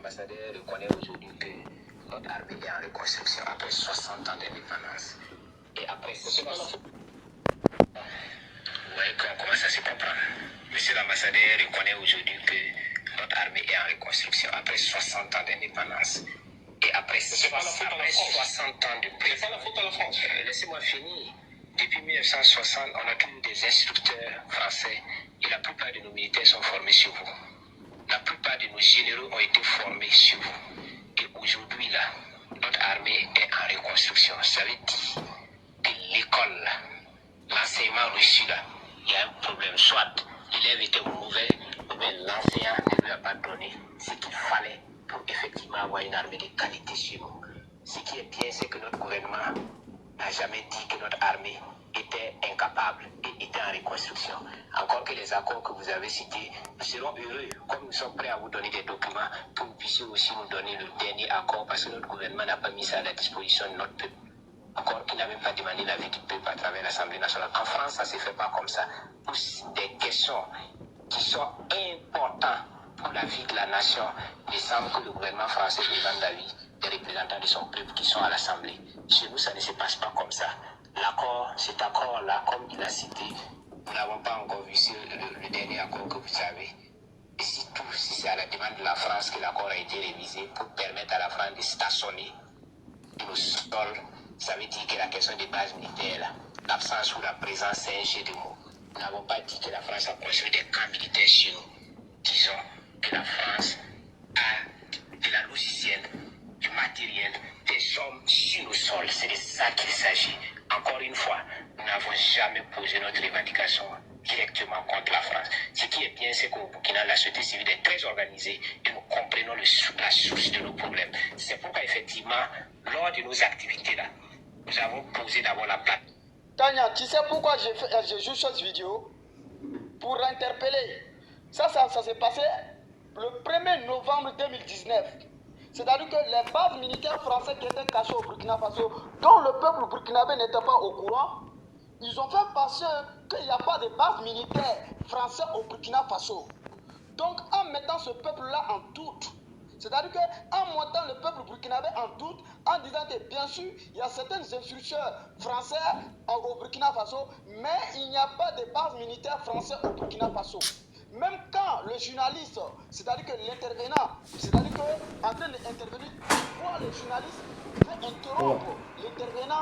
L'ambassadeur reconnaît aujourd'hui que notre armée est en reconstruction après 60 ans d'indépendance. Et après ce vous voyez qu'on commence à se comprendre. Monsieur l'ambassadeur reconnaît aujourd'hui que notre armée est en reconstruction après 60 ans d'indépendance. Et après 60 ans de paix. C'est pas la faute à la France. Laissez-moi finir. Depuis 1960, on a tenu des instructeurs français et la plupart de nos militaires sont formés sur vous. La plupart de nos généraux ont été formés sur vous. Et aujourd'hui, là, notre armée est en reconstruction. Ça veut dire que l'école, l'enseignement reçu, là, il y a un problème. Soit l'élève était mauvais, mais l'enseignant ne lui a pas donné ce qu'il fallait pour effectivement avoir une armée de qualité chez nous. Ce qui est bien, c'est que notre gouvernement n'a jamais dit que notre armée était incapable et était en reconstruction. Encore que les accords que vous avez cités, nous serons heureux, comme nous sommes prêts à vous donner des documents, pour que vous puissiez aussi nous donner le dernier accord, parce que notre gouvernement n'a pas mis ça à la disposition de notre peuple. Encore qu'il n'a même pas demandé l'avis du peuple à travers l'Assemblée nationale. En France, ça ne se fait pas comme ça. Pour des questions qui sont importantes pour la vie de la nation, il semble que le gouvernement français demande l'avis des représentants de son peuple qui sont à l'Assemblée. Chez nous, ça ne se passe pas comme ça. L'accord, cet accord-là, comme il a cité, nous n'avons pas encore vu le dernier accord que vous avez. Et surtout, si c'est à la demande de la France que l'accord a été révisé pour permettre à la France de stationner nos sols, ça veut dire que la question des bases militaires, l'absence ou la présence, c'est un jeu de mots. Nous n'avons pas dit que la France a construit des camps militaires chez nous. Disons que la France a de la logicielle, du matériel, des hommes sur nos sols. C'est de ça qu'il s'agit. Encore une fois, nous n'avons jamais posé notre revendication directement contre la France. Ce qui est bien, c'est qu'au Burkina, la société civile est très organisée et nous comprenons la source de nos problèmes. C'est pourquoi, effectivement, lors de nos activités là, nous avons posé d'abord la plaque. Tania, tu sais pourquoi j'ai joué cette vidéo? Pour interpeller. Ça s'est passé le 1er novembre 2019. C'est-à-dire que les bases militaires françaises qui étaient cachées au Burkina Faso, dont le peuple burkinabé n'était pas au courant, ils ont fait passer qu'il n'y a pas de bases militaires françaises au Burkina Faso. Donc en mettant ce peuple-là en doute, c'est-à-dire qu'en montant le peuple burkinabé en doute, en disant que bien sûr, il y a certains instructeurs français au Burkina Faso, mais il n'y a pas de base militaire française au Burkina Faso. Même quand le journaliste, c'est-à-dire que l'intervenant, c'est-à-dire qu'en train d'intervenir, tu vois le journaliste veut interrompre l'intervenant.